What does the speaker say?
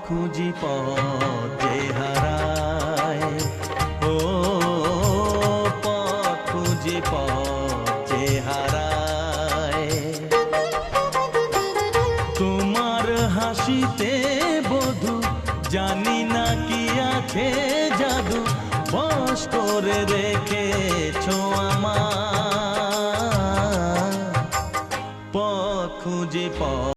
খুঁজি পথ যে হারায়, ও পথ খুঁজি পথ যে হারায়। তোমার হাসিতে বধূ জানি